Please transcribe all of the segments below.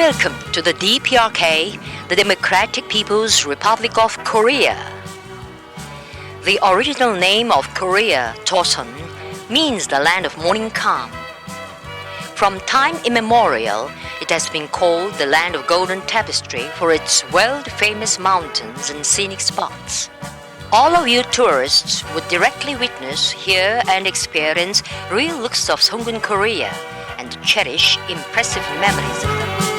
Welcome to the DPRK, the Democratic People's Republic of Korea. The original name of Korea, Joseon, means the land of morning calm. From time immemorial, it has been called the land of golden tapestry for its world-famous mountains and scenic spots. All of you tourists would directly witness, hear and experience real looks of Songun Korea and cherish impressive memories of them.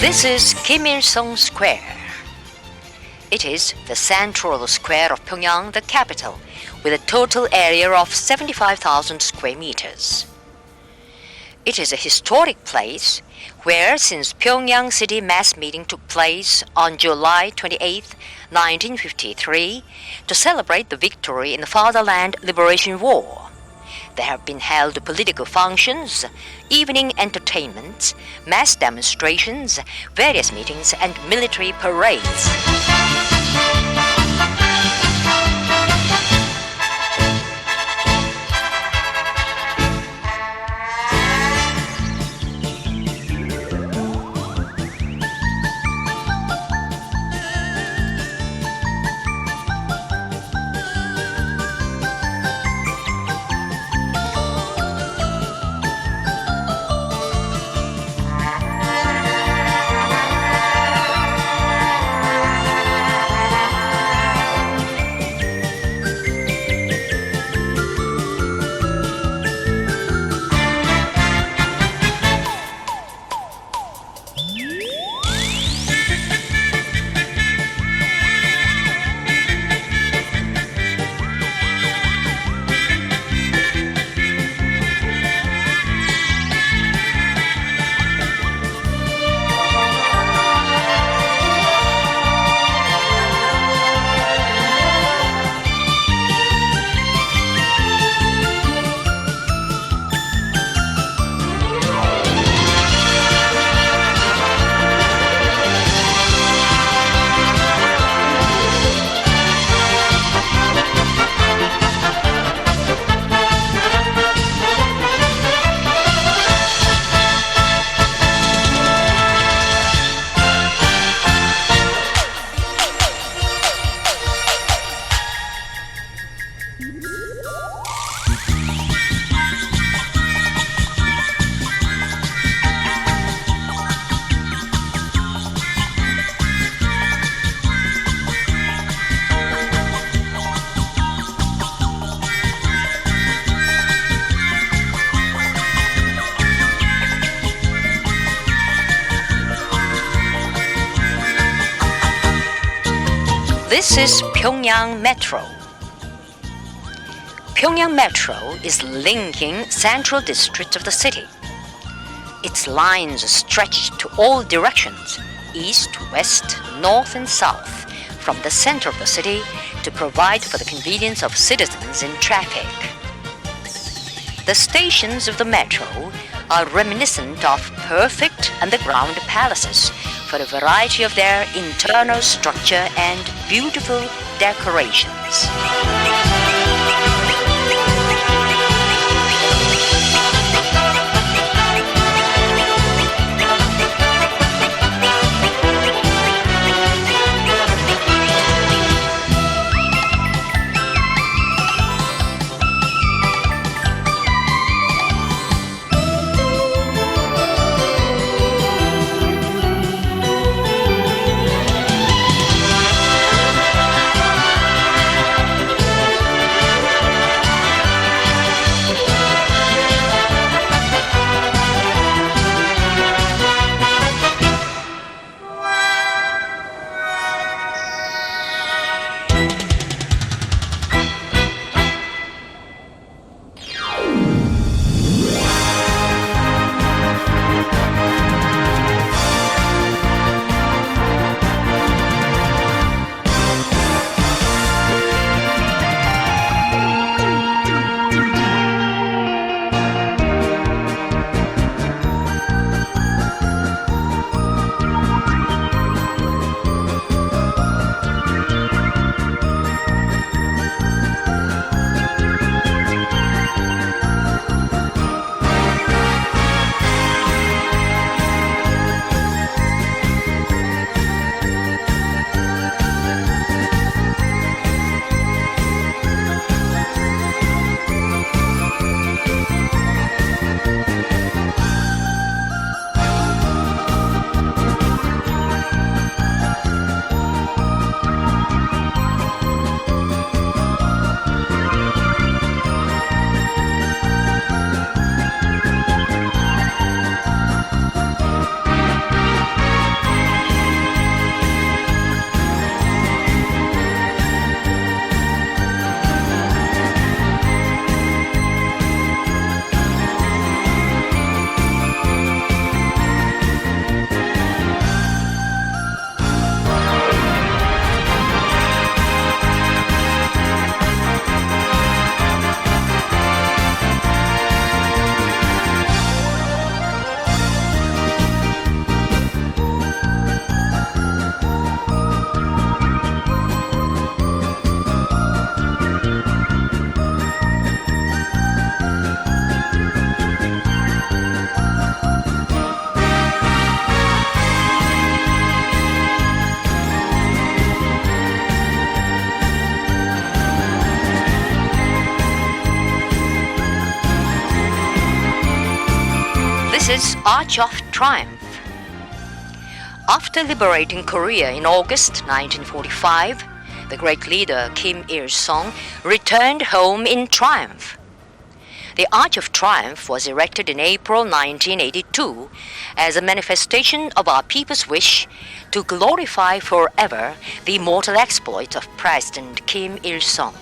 This is Kim Il-sung Square. It is the central square of Pyongyang, the capital, with a total area of 75,000 square meters. It is a historic place where, since Pyongyang City mass meeting took place on July 28, 1953, to celebrate the victory in the Fatherland Liberation War, there have been held political functions, evening entertainments, mass demonstrations, various meetings, and military parades. This is Pyongyang Metro. Pyongyang Metro is linking central districts of the city. Its lines stretch to all directions, east, west, north, and south, from the center of the city to provide for the convenience of citizens in traffic. The stations of the metro are reminiscent of perfect underground palaces for a variety of their internal structure and beautiful decorations. Arch of Triumph. After liberating Korea in August 1945, the great leader Kim Il-sung returned home in triumph. The Arch of Triumph was erected in April 1982 as a manifestation of our people's wish to glorify forever the immortal exploits of President Kim Il-sung.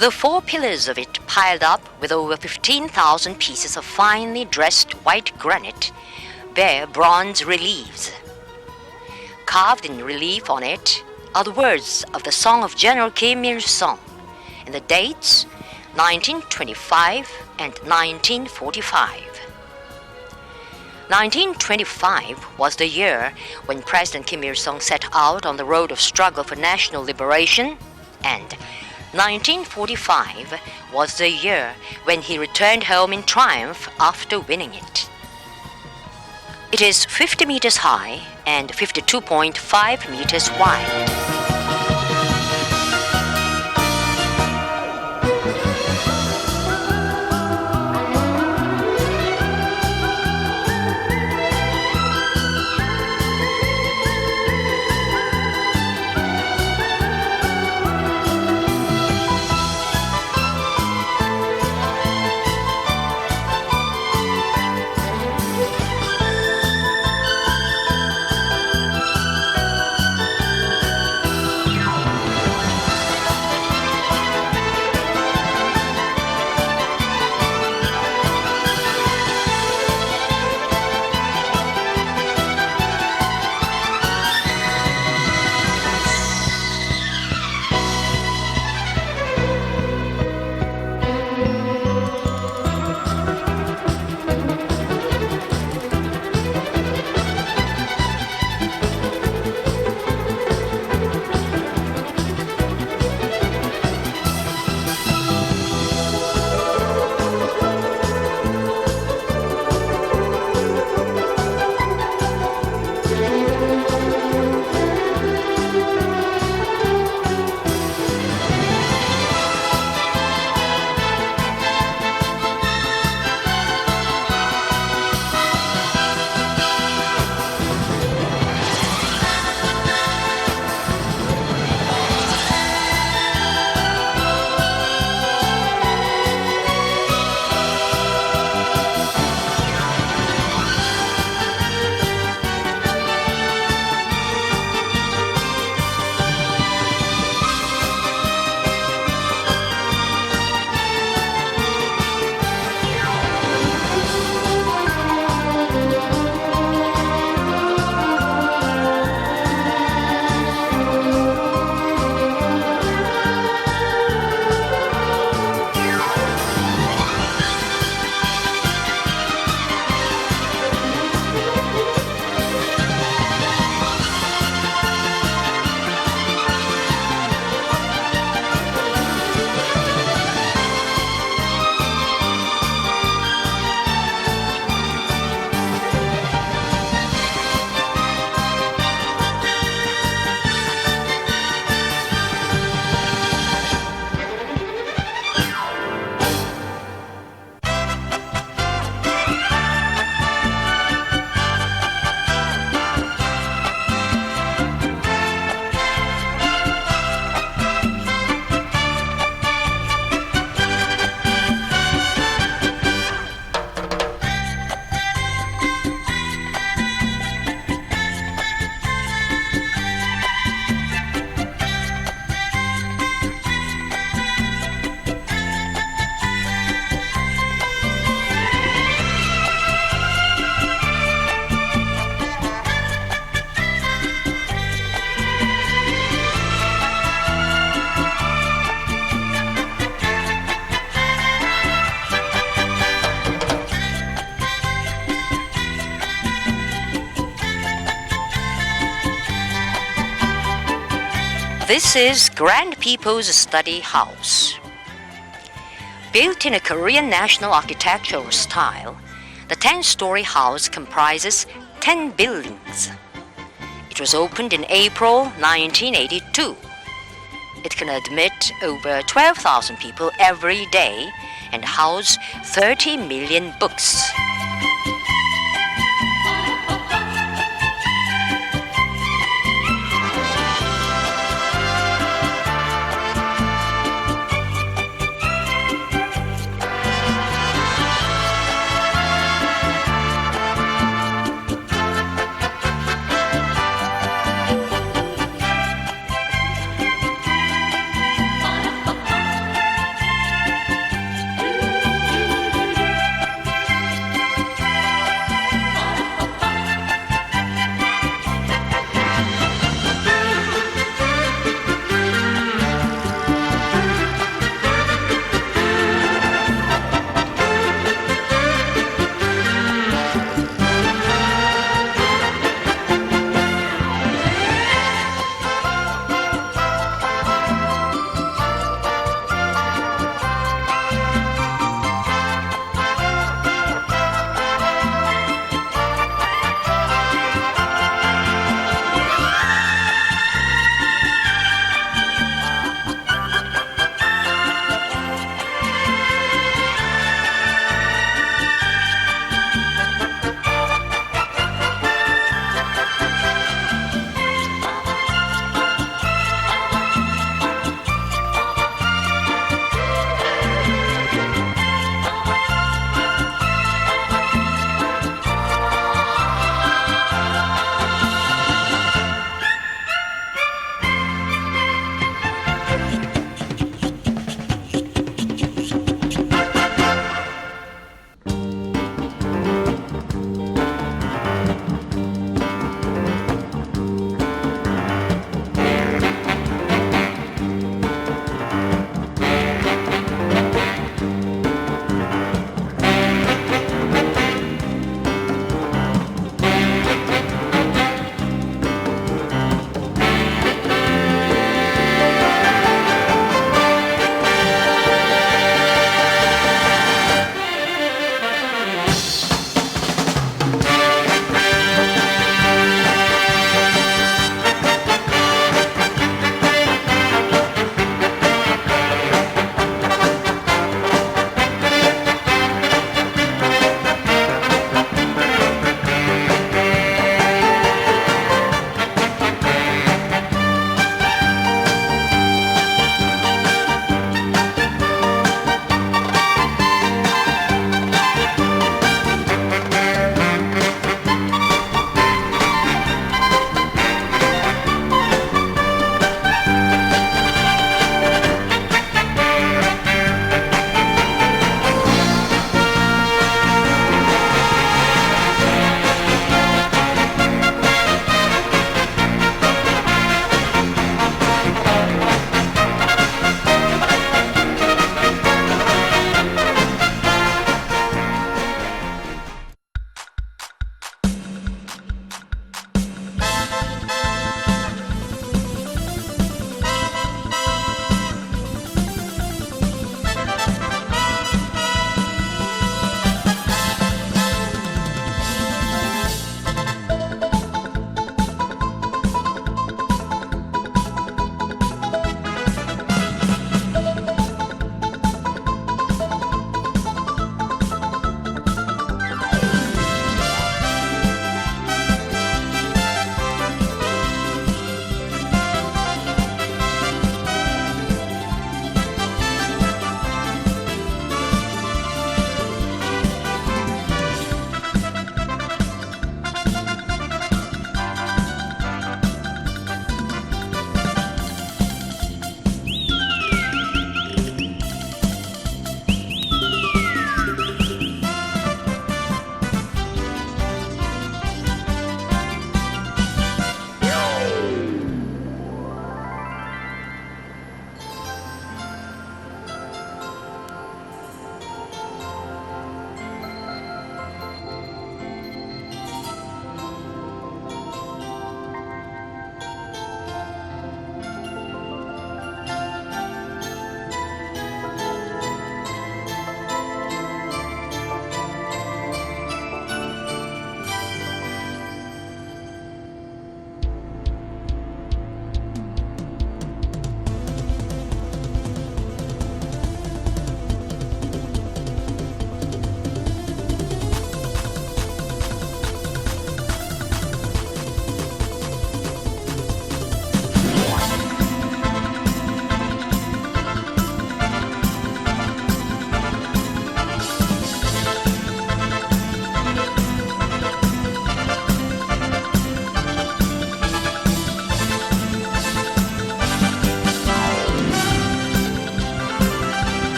The four pillars of it, piled up with over 15,000 pieces of finely dressed white granite, bear bronze reliefs. Carved in relief on it are the words of the song of General Kim Il-sung and the dates 1925 and 1945. 1925 was the year when President Kim Il-sung set out on the road of struggle for national liberation, and 1945 was the year when he returned home in triumph after winning it. It is 50 meters high and 52.5 meters wide. This is Grand People's Study House. Built in a Korean national architectural style, the 10-story house comprises 10 buildings. It was opened in April 1982. It can admit over 12,000 people every day and house 30 million books.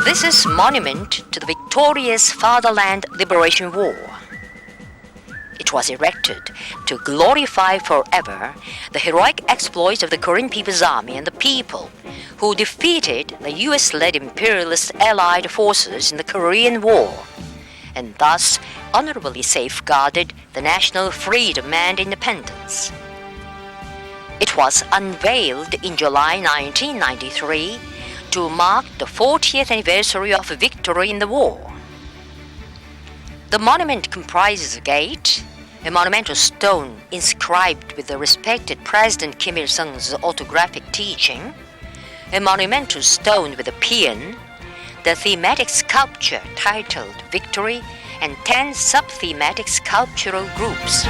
This is monument to the victorious Fatherland Liberation War. It was erected to glorify forever the heroic exploits of the Korean People's Army and the people who defeated the US-led imperialist allied forces in the Korean War, and thus honorably safeguarded the national freedom and independence. It was unveiled in July 1993 to mark the 40th anniversary of victory in the war. The monument comprises a gate, a monumental stone inscribed with the respected President Kim Il-sung's autographic teaching, a monumental stone with a paean, the thematic sculpture titled Victory, and 10 sub-thematic sculptural groups.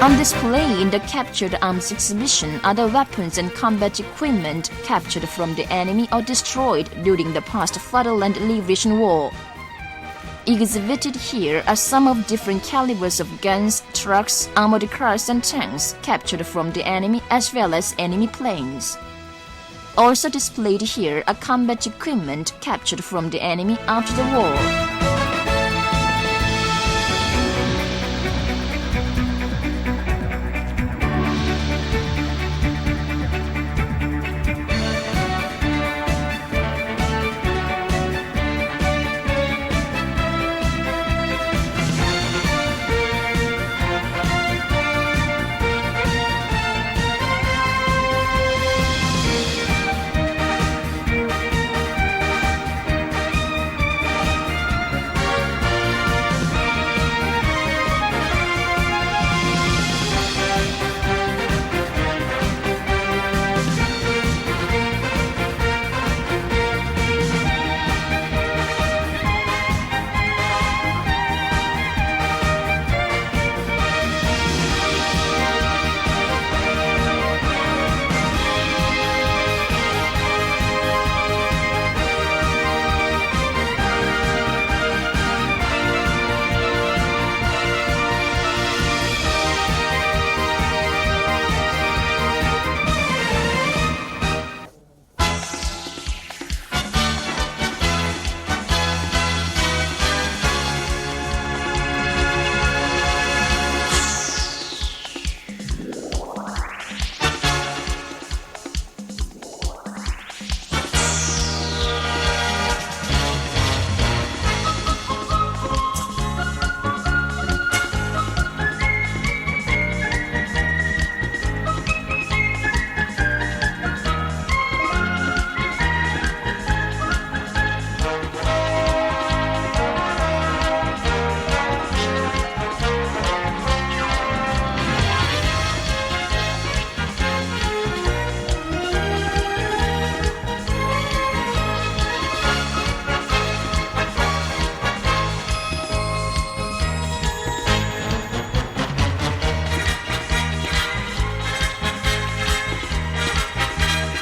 On display in the captured arms exhibition are the weapons and combat equipment captured from the enemy or destroyed during the past Fatherland Liberation War. Exhibited here are some of different calibers of guns, trucks, armored cars and tanks captured from the enemy as well as enemy planes. Also displayed here are combat equipment captured from the enemy after the war.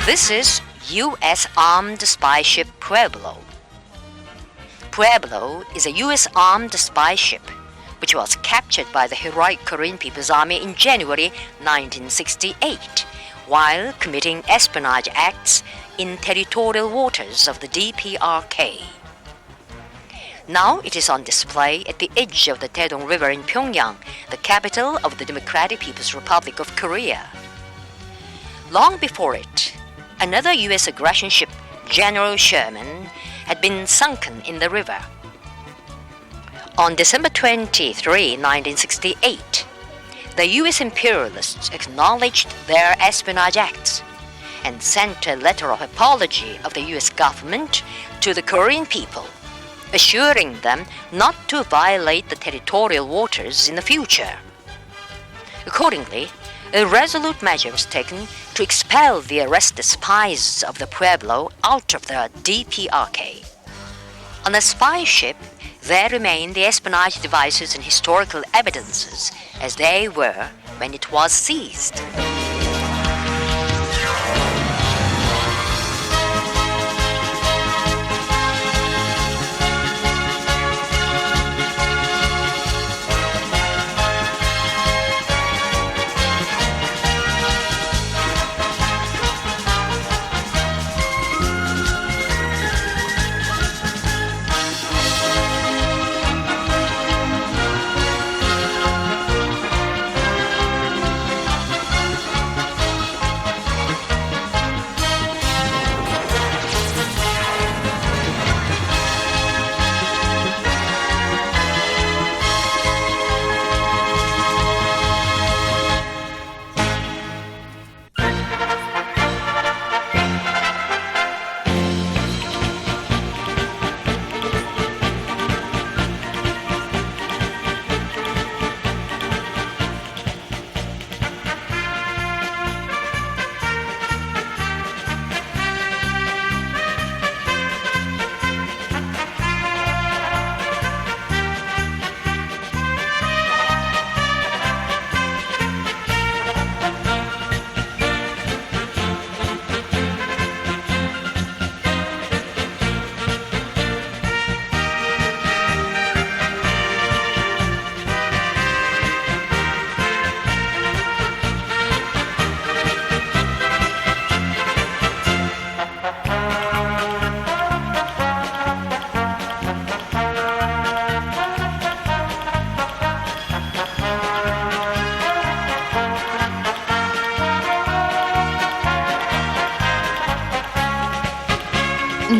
This is U.S. armed spy ship Pueblo. Pueblo is a U.S. armed spy ship which was captured by the heroic Korean People's Army in January 1968 while committing espionage acts in territorial waters of the DPRK. Now it is on display at the edge of the Taedong River in Pyongyang, the capital of the Democratic People's Republic of Korea. Long before it, another U.S. aggression ship, General Sherman, had been sunken in the river. On December 23, 1968, the U.S. imperialists acknowledged their espionage acts and sent a letter of apology of the US government to the Korean people, assuring them not to violate the territorial waters in the future. Accordingly, a resolute measure was taken to expel the arrested spies of the Pueblo out of the DPRK. On the spy ship, there remain the espionage devices and historical evidences as they were when it was seized.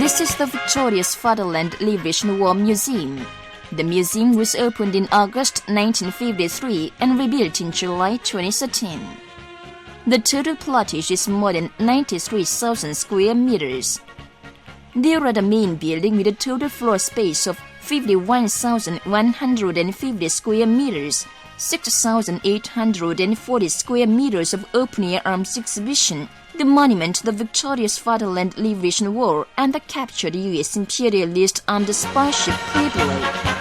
This is the Victorious Fatherland Liberation War Museum. The museum was opened in August 1953 and rebuilt in July 2013. The total plottage is more than 93,000 square meters. There are the main building with a total floor space of 51,150 square meters, 6,840 square meters of open-air arms exhibition, the monument to the Victorious Fatherland Liberation War, and the captured U.S. imperialist armed spy ship Pueblo.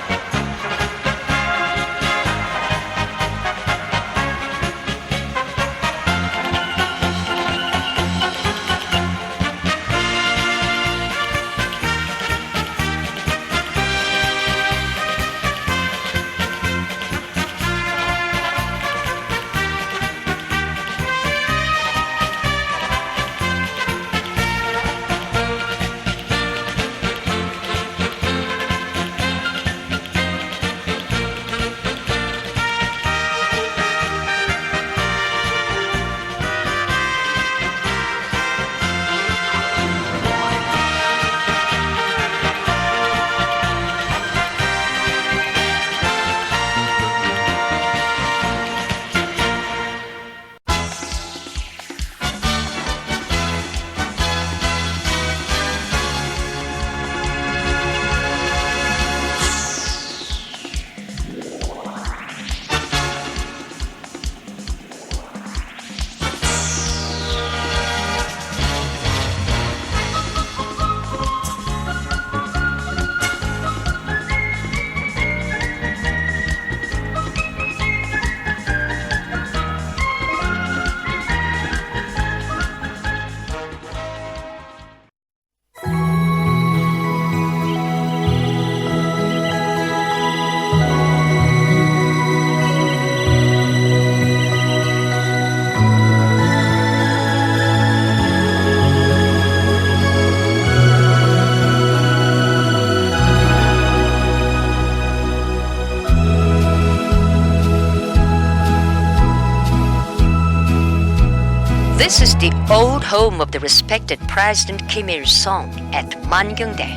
This is the old home of the respected President Kim Il-sung at Mangyongdae.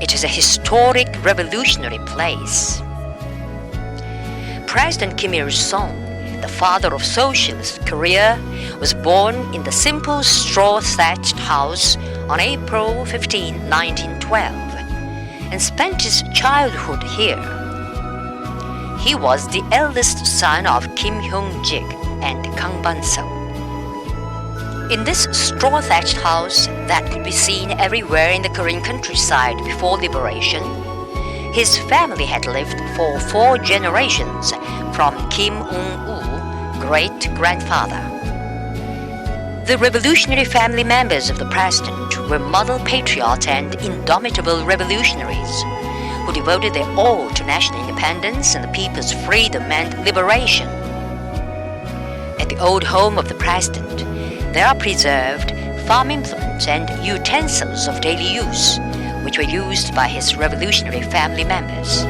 It is a historic revolutionary place. President Kim Il-sung the father of socialist Korea, was born in the simple straw-thatched house on April 15, 1912, and spent his childhood here. He was the eldest son of Kim Jong Il and Kang Ban-seo. In this straw-thatched house that could be seen everywhere in the Korean countryside before liberation, his family had lived for 4 generations from Kim Jong-il, great-grandfather. The revolutionary family members of the president were model patriots and indomitable revolutionaries who devoted their all to national independence and the people's freedom and liberation. At the old home of the president, there are preserved farm implements and utensils of daily use, which were used by his revolutionary family members.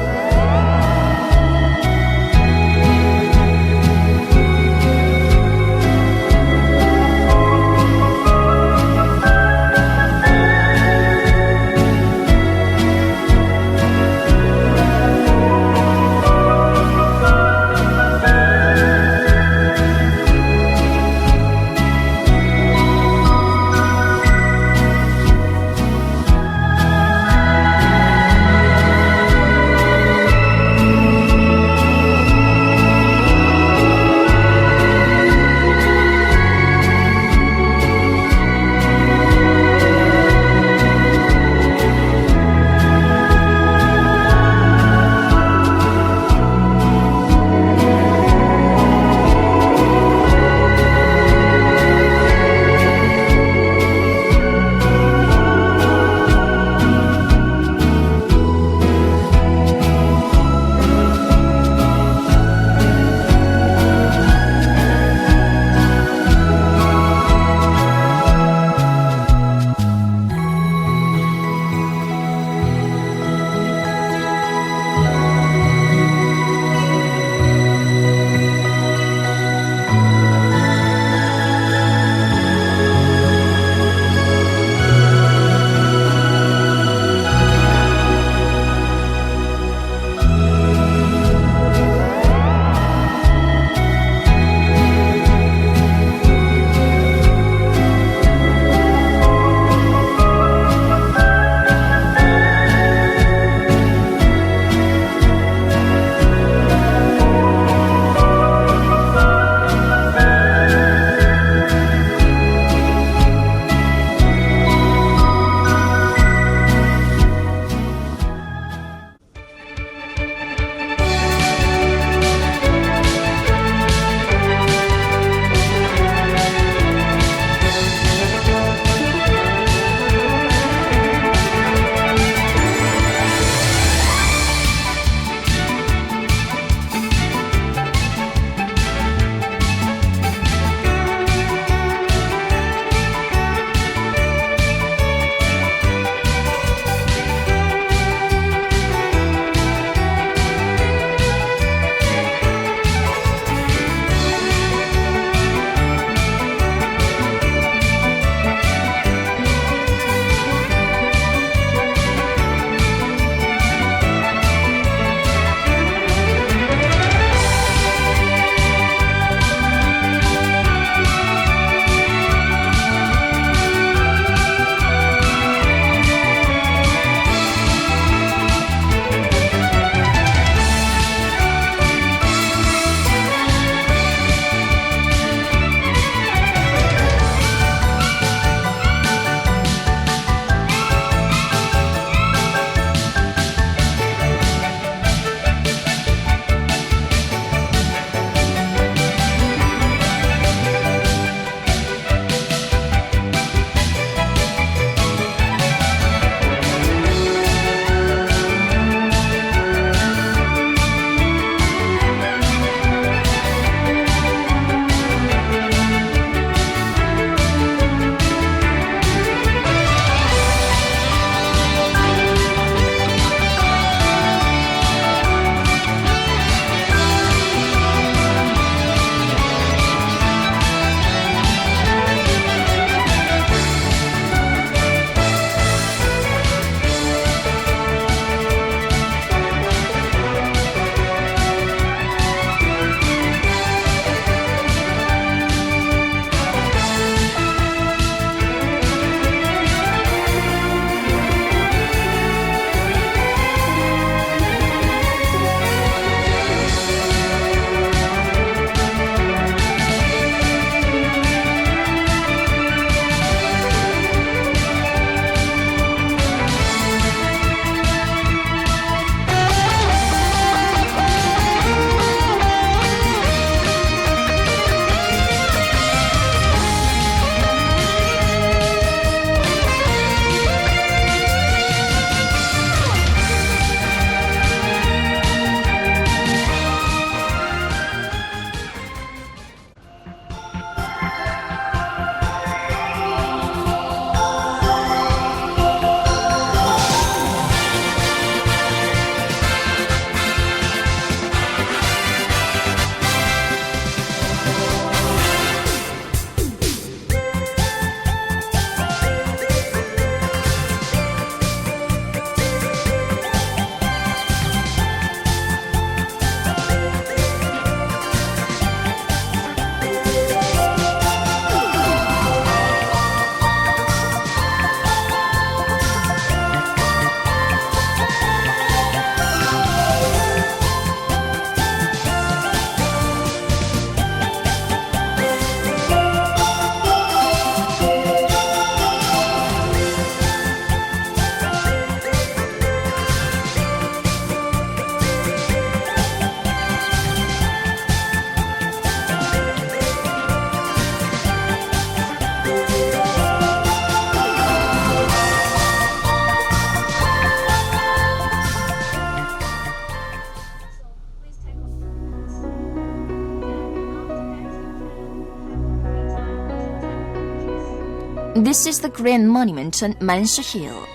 This is the Grand Monument on Mansa Hill.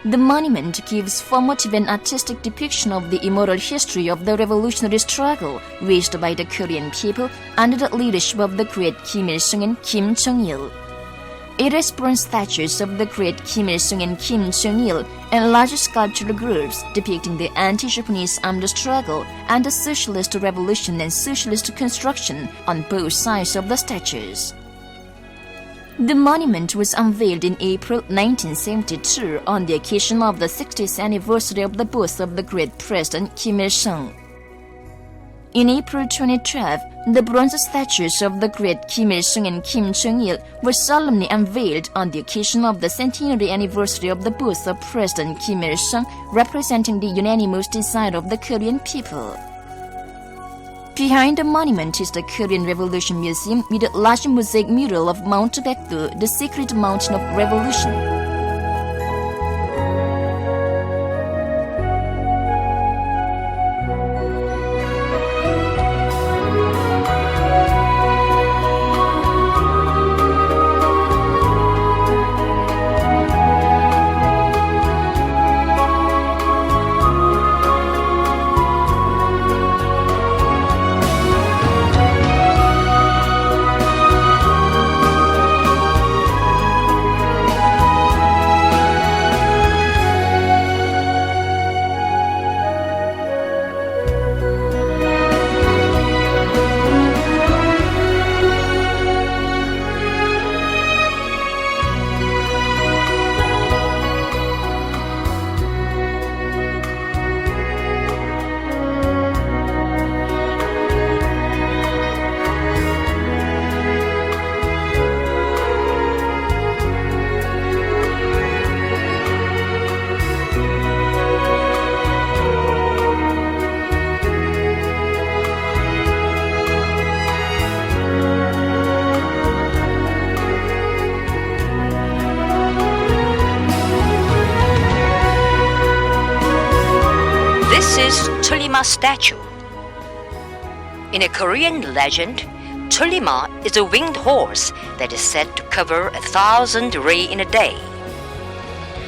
The monument gives formative and artistic depiction of the immortal history of the revolutionary struggle waged by the Korean people under the leadership of the great Kim Il-sung and Kim Jong Il. It has bronze statues of the great Kim Il-sung and Kim Jong Il and large sculptural groups depicting the anti-Japanese armed struggle and the socialist revolution and socialist construction on both sides of the statues. The monument was unveiled in April 1972 on the occasion of the 60th anniversary of the birth of the great President Kim Il-sung. In April 2012, the bronze statues of the great Kim Il-sung and Kim Jong-il were solemnly unveiled on the occasion of the centenary anniversary of the birth of President Kim Il-sung, representing the unanimous desire of the Korean people. Behind the monument is the Korean Revolution Museum with a large mosaic mural of Mount Baekdu, the secret mountain of revolution. This is Tulima statue. In a Korean legend, Tulima is a winged horse that is said to cover 1,000 ri in a day.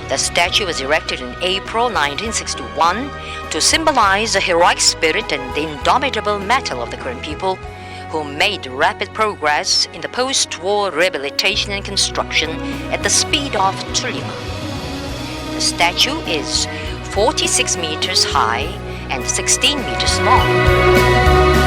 The statue was erected in April 1961 to symbolize the heroic spirit and the indomitable mettle of the Korean people who made rapid progress in the post-war rehabilitation and construction at the speed of Tulima. The statue is 46 meters high and 16 meters long.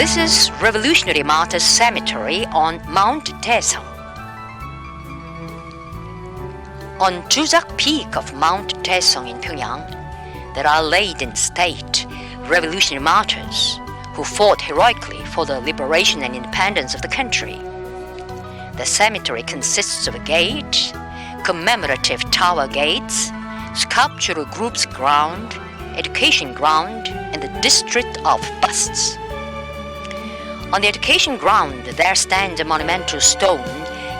This is Revolutionary Martyrs Cemetery on Mount Taesong. On Chusak Peak of Mount Taesong in Pyongyang, there are laid in state revolutionary martyrs who fought heroically for the liberation and independence of the country. The cemetery consists of a gate, commemorative tower gates, sculptural groups ground, education ground, and the district of busts. On the education ground, there stands a monumental stone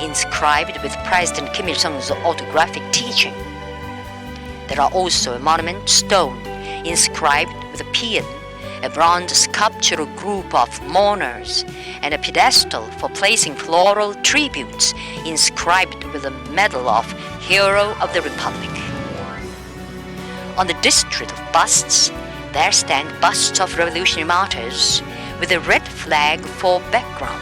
inscribed with President Kim Il-sung's autographic teaching. There are also a monument stone inscribed with a paean, a bronze sculptural group of mourners, and a pedestal for placing floral tributes inscribed with a medal of Hero of the Republic. On the district of busts, there stand busts of revolutionary martyrs with a red flag for background.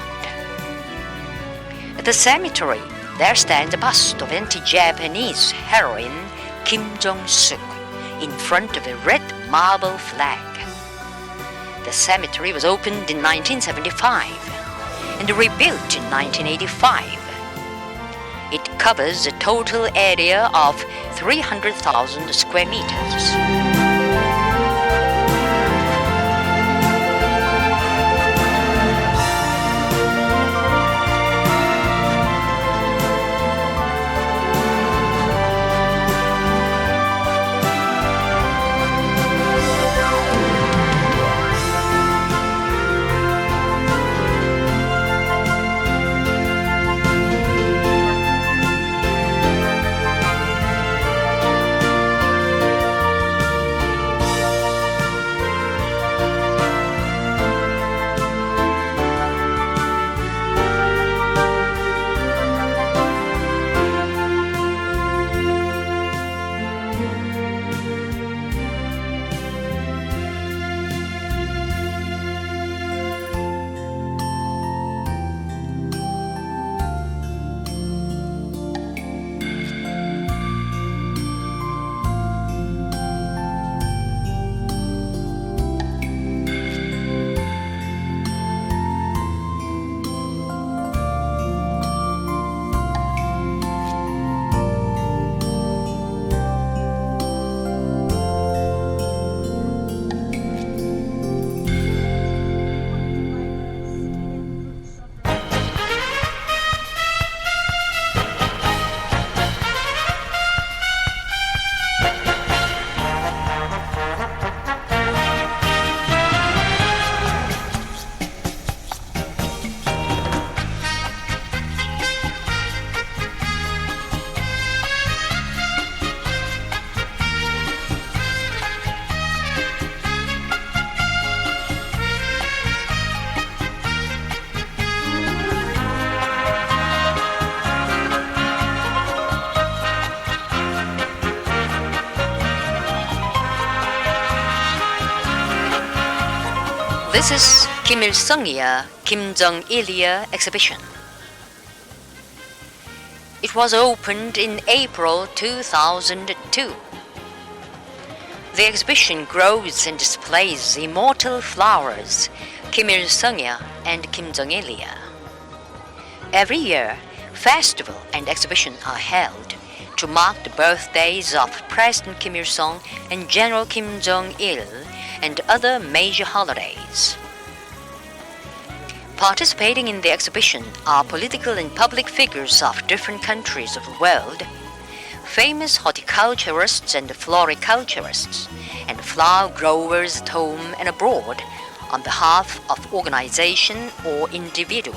At the cemetery, there stands a bust of anti-Japanese heroine Kim Jong Il in front of a red marble flag. The cemetery was opened in 1975 and rebuilt in 1985. It covers a total area of 300,000 square meters. This is Kim Il-sungya, Kim Jong Il exhibition. It was opened in April 2002. The exhibition grows and displays immortal flowers, Kim Il-sungya and Kim Jong Il. Every year, festival and exhibition are held to mark the birthdays of President Kim Il-sung and General Kim Jong Il and other major holidays. Participating in the exhibition are political and public figures of different countries of the world, famous horticulturists and floriculturists, and flower growers at home and abroad on behalf of organization or individual.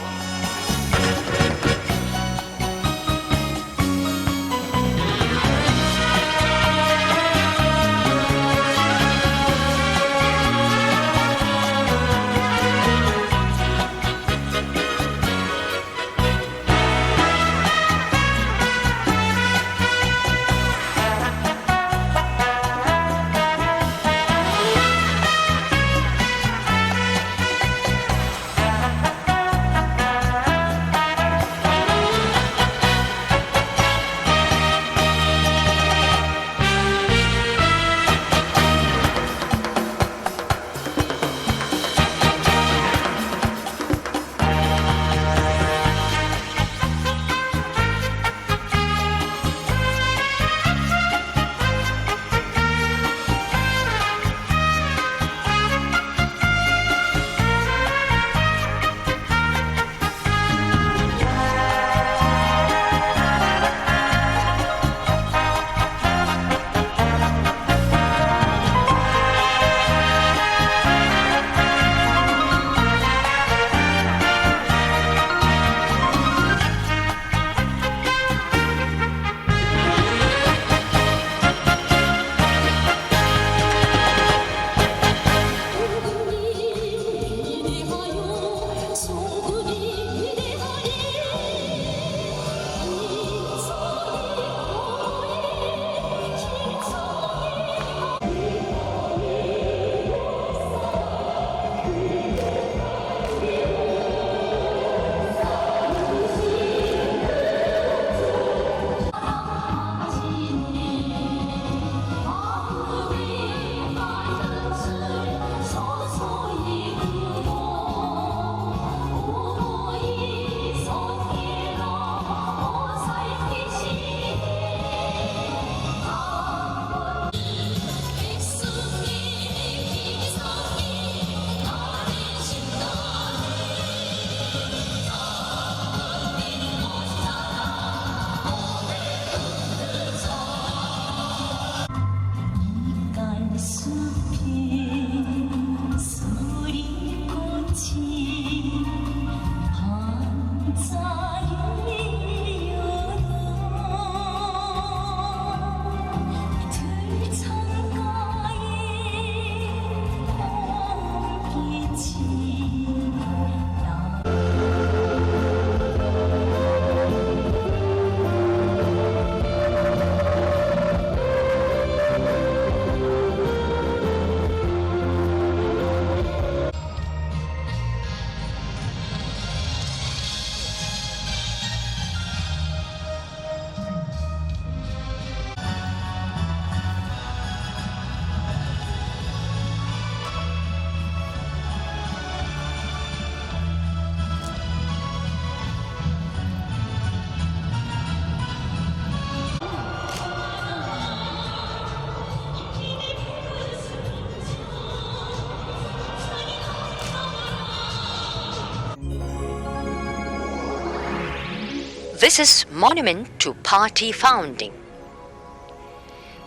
This is monument to party founding.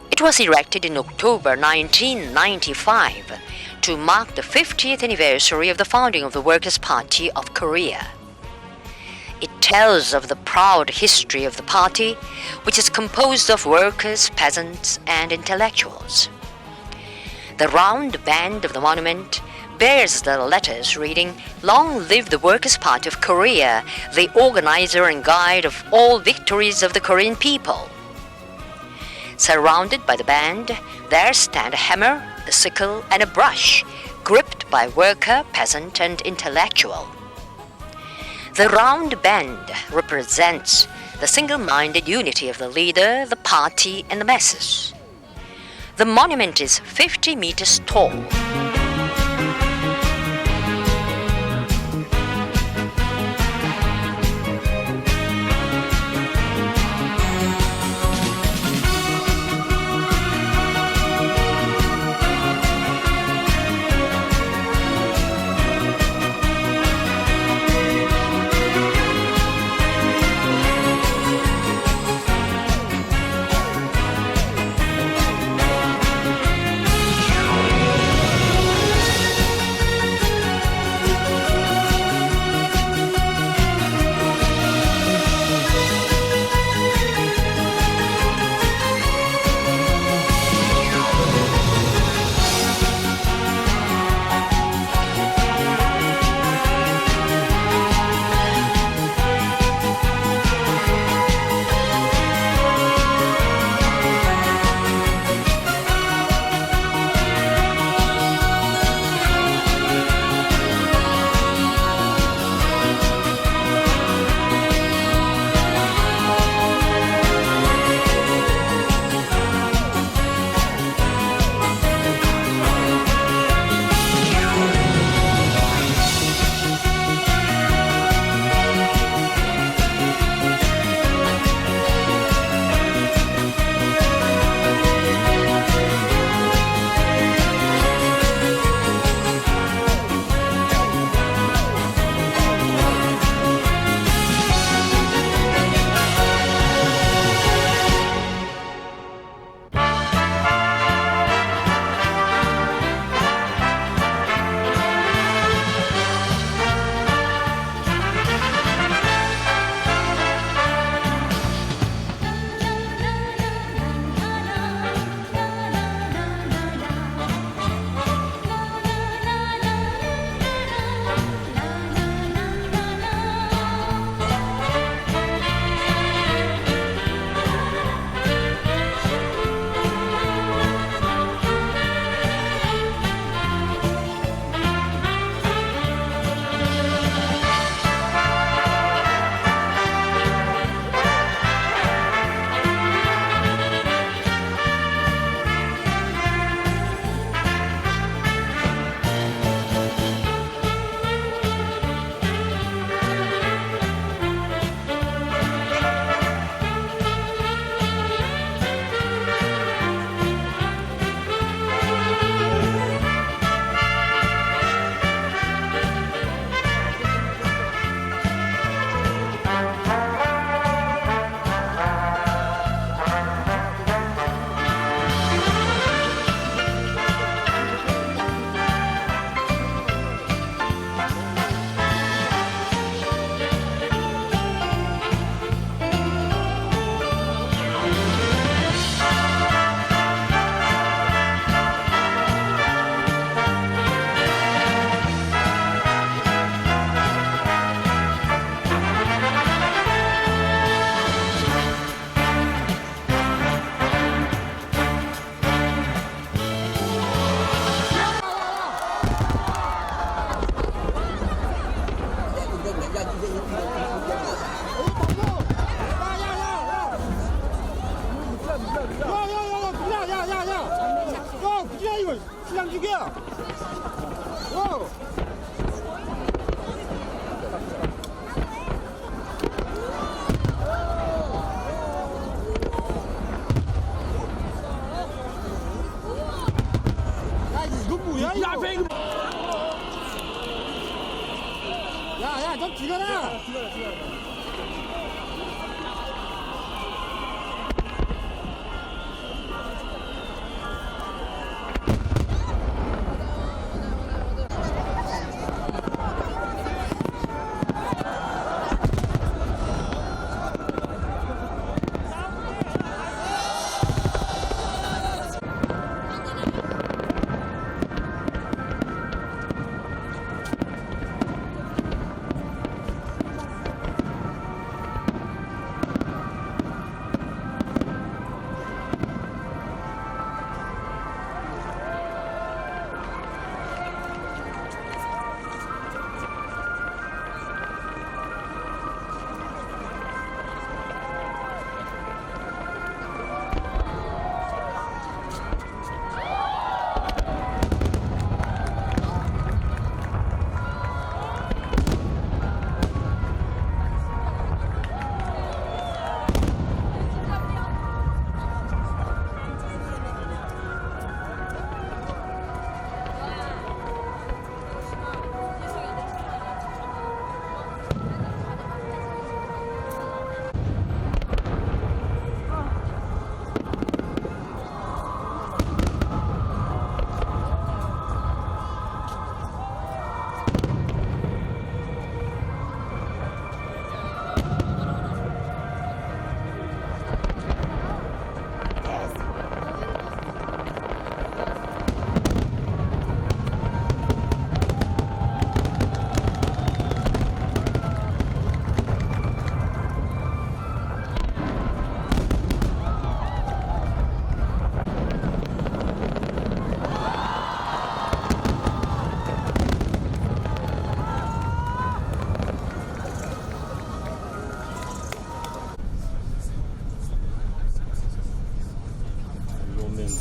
It was erected in October 1995 to mark the 50th anniversary of the founding of the Workers' Party of Korea. It tells of the proud history of the party, which is composed of workers, peasants, and intellectuals. The round band of the monument bears the letters reading, "Long live the Workers' Party of Korea, the organizer and guide of all victories of the Korean people." Surrounded by the band, there stand a hammer, a sickle, and a brush, gripped by worker, peasant, and intellectual. The round band represents the single-minded unity of the leader, the party, and the masses. The monument is 50 meters tall. 야, 좀 죽여라!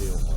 deal.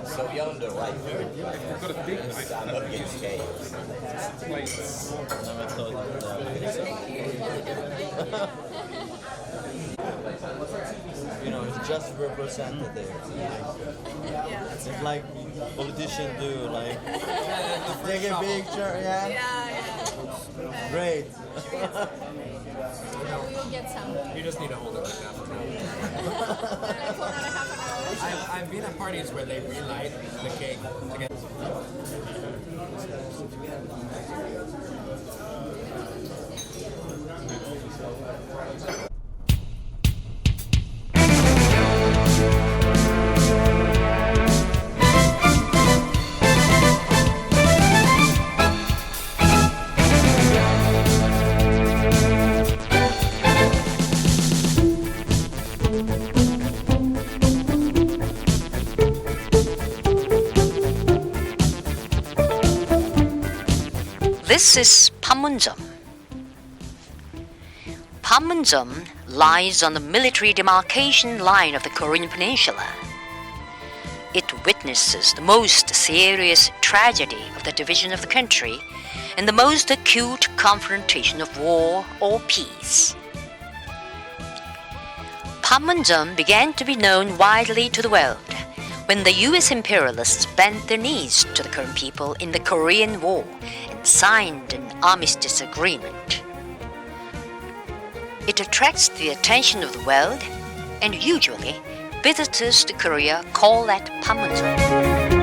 So yonder, right here, I'm up against chaos. You know, it's just represented there. It's like politicians do, like take a picture, Great. We'll get some. You just need to hold it like that for now. I've been at parties where they relight the cake to get. This is Panmunjom. Panmunjom lies on the military demarcation line of the Korean Peninsula. It witnesses the most serious tragedy of the division of the country and the most acute confrontation of war or peace. Panmunjom began to be known widely to the world when the US imperialists bent their knees to the Korean people in the Korean War and signed an armistice agreement. It attracts the attention of the world, and usually visitors to Korea call that Panmunjom.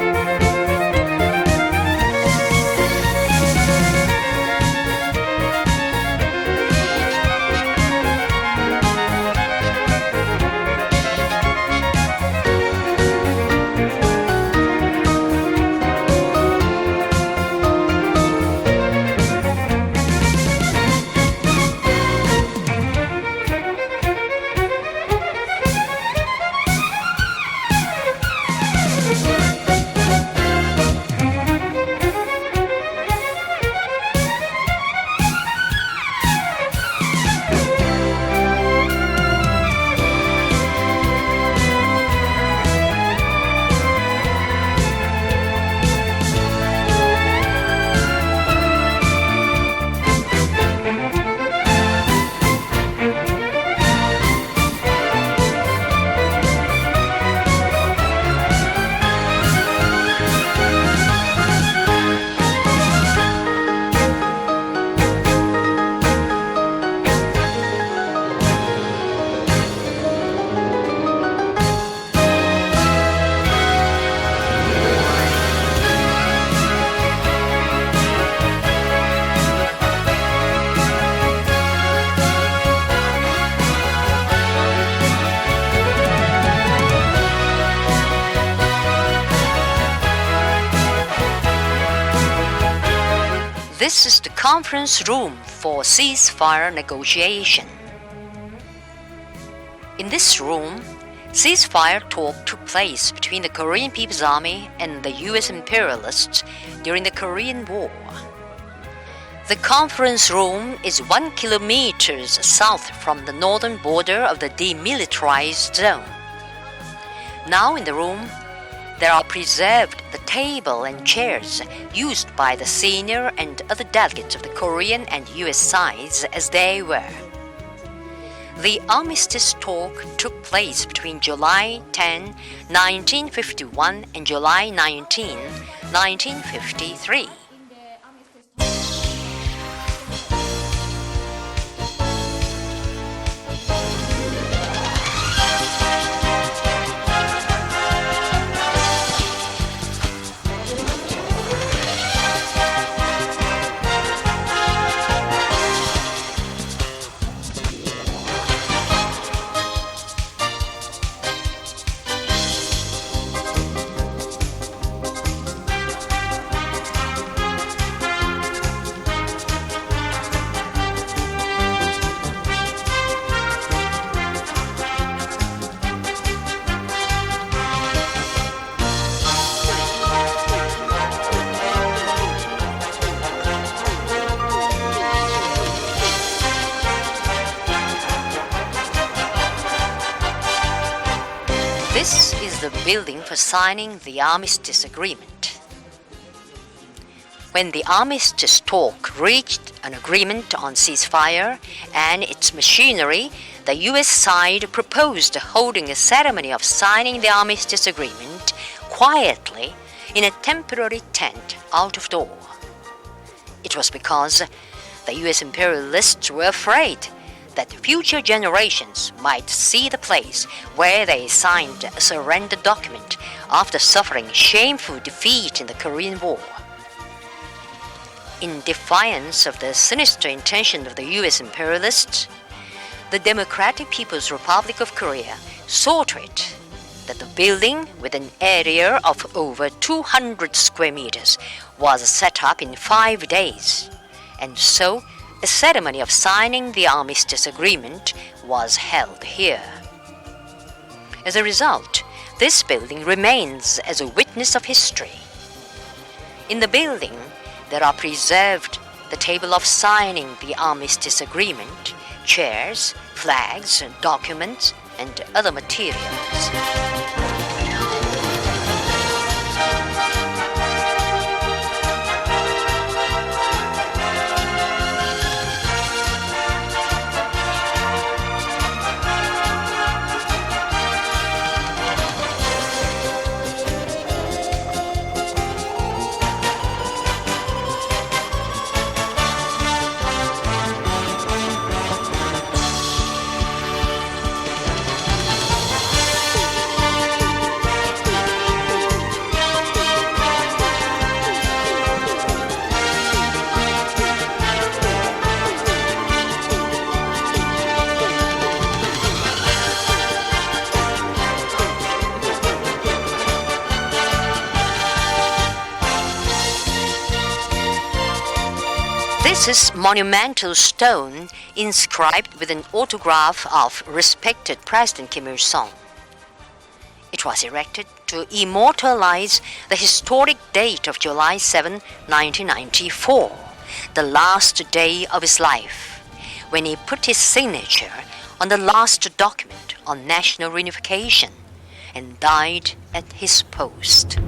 This is the conference room for ceasefire negotiation. In this room, ceasefire talk took place between the Korean People's Army and the US imperialists during the Korean War. The conference room is 1 kilometer south from the northern border of the demilitarized zone. Now in the room, there are preserved the table and chairs used by the senior and other delegates of the Korean and US sides as they were. The armistice talk took place between July 10, 1951 and July 19, 1953. This is the building for signing the armistice agreement. When the armistice talk reached an agreement on ceasefire and its machinery, the US side proposed holding a ceremony of signing the armistice agreement quietly in a temporary tent out of door. It was because the US imperialists were afraid that future generations might see the place where they signed a surrender document after suffering shameful defeat in the Korean War. In defiance of the sinister intention of the US imperialists, the Democratic People's Republic of Korea saw to it that the building, with an area of over 200 square meters, was set up in 5 days, and so a ceremony of signing the armistice agreement was held here. As a result, this building remains as a witness of history. In the building, there are preserved the table of signing the armistice agreement, chairs, flags, documents, and other materials. This monumental stone inscribed with an autograph of respected President Kim Il-sung. It was erected to immortalize the historic date of July 7, 1994, the last day of his life, when he put his signature on the last document on national reunification and died at his post.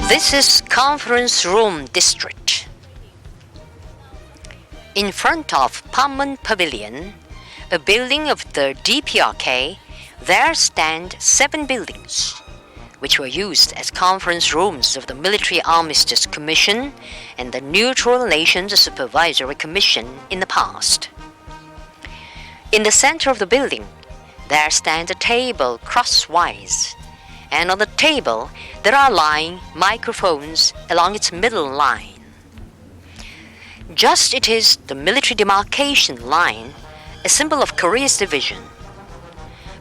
This is Conference Room District. In front of Panmun Pavilion, a building of the DPRK, there stand 7 buildings, which were used as conference rooms of the Military Armistice Commission and the Neutral Nations Supervisory Commission in the past. In the center of the building, there stands a table crosswise, and on the table there are lying microphones along its middle line. Just it is the military demarcation line, a symbol of Korea's division.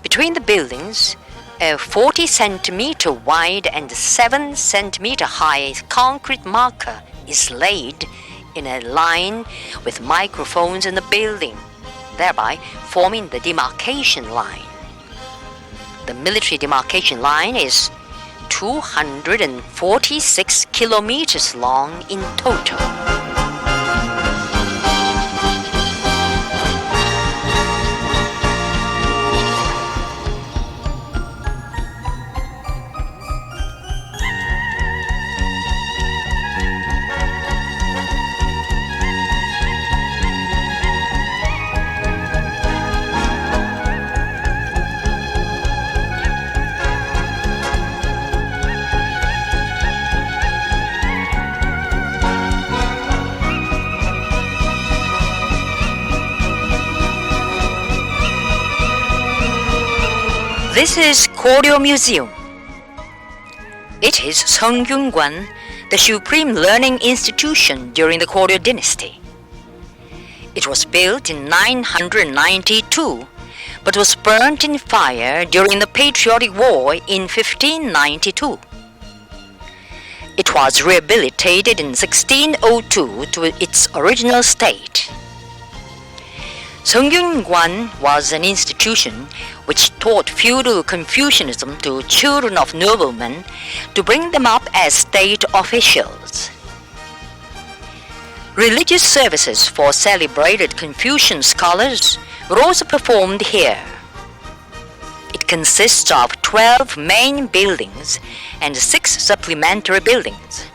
Between the buildings, a 40 centimeter wide and 7 centimeter high concrete marker is laid in a line with microphones in the building, thereby forming the demarcation line. The military demarcation line is 246 kilometers long in total. This is Koryo Museum. It is Seongyungwan, the supreme learning institution during the Koryo dynasty. It was built in 992, but was burnt in fire during the Patriotic War in 1592. It was rehabilitated in 1602 to its original state. Seongyungwan was an institution which taught feudal Confucianism to children of noblemen to bring them up as state officials. Religious services for celebrated Confucian scholars were also performed here. It consists of 12 main buildings and 6 supplementary buildings.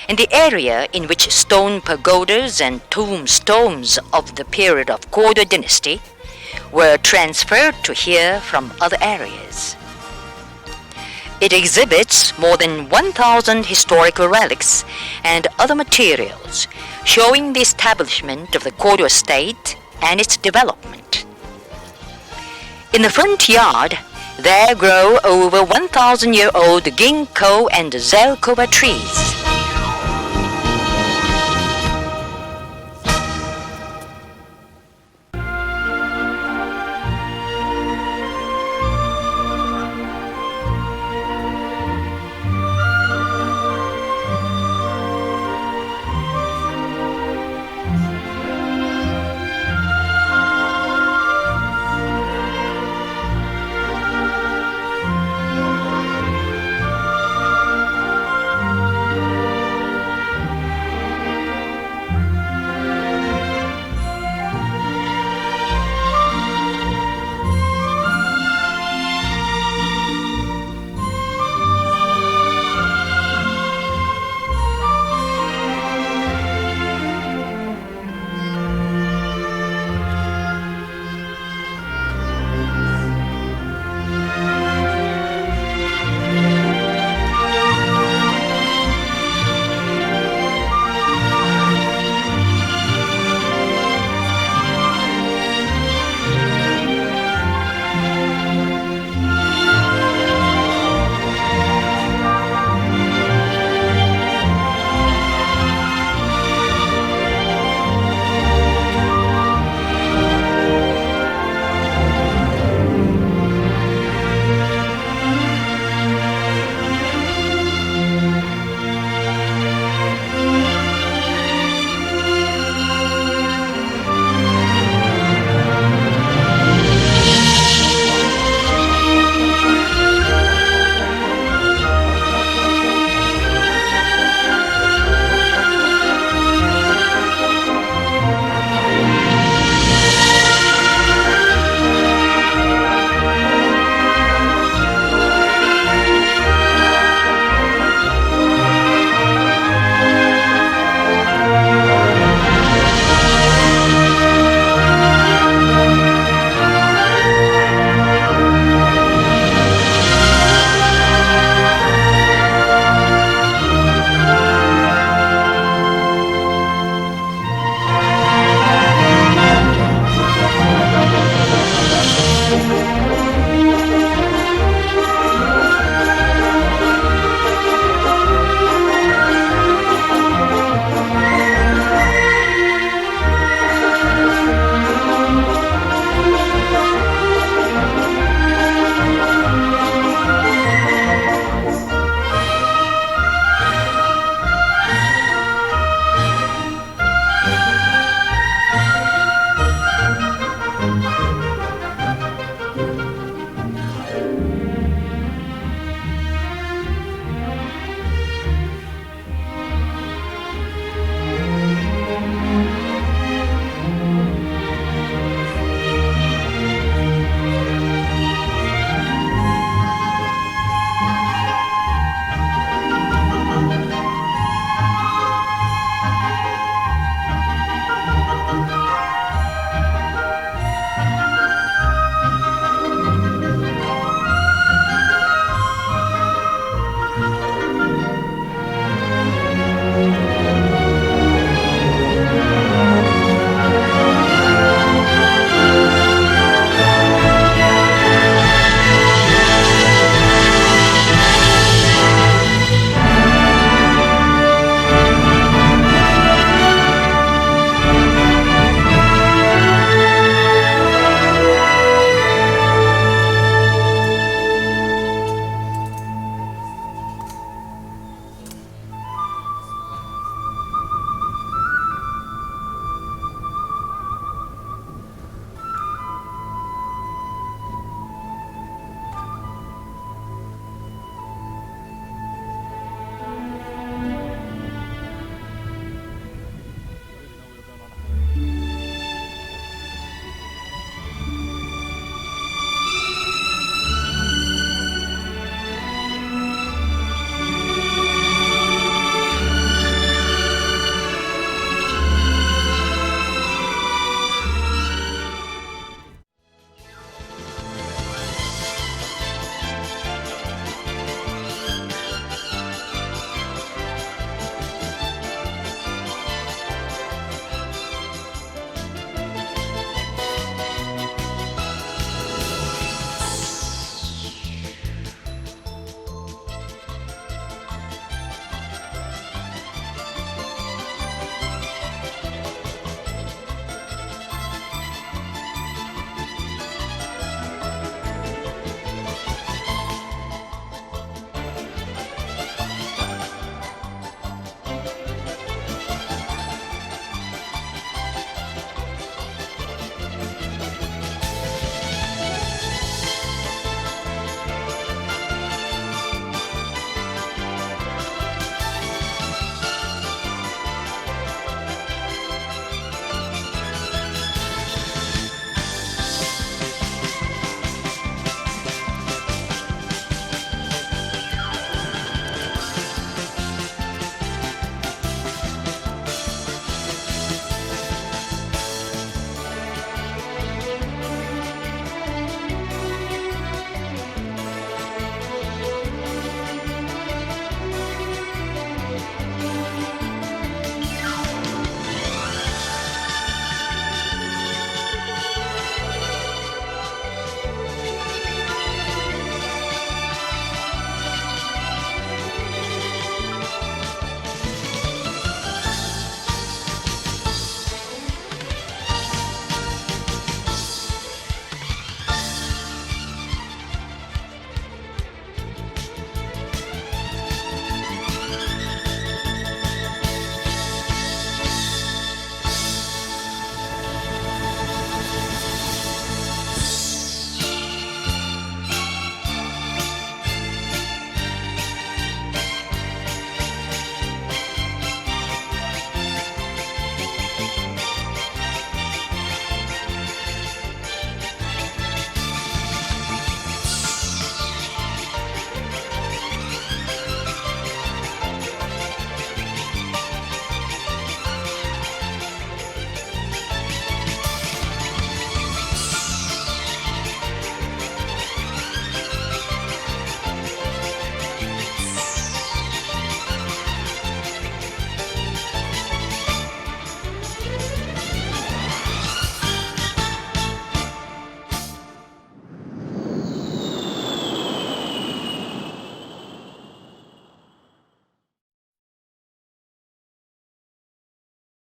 In the area in which stone pagodas and tombstones of the period of Koryo dynasty were transferred to here from other areas. It exhibits more than 1,000 historical relics and other materials showing the establishment of the Koryo state and its development. In the front yard, there grow over 1,000-year-old ginkgo and zelkoba trees.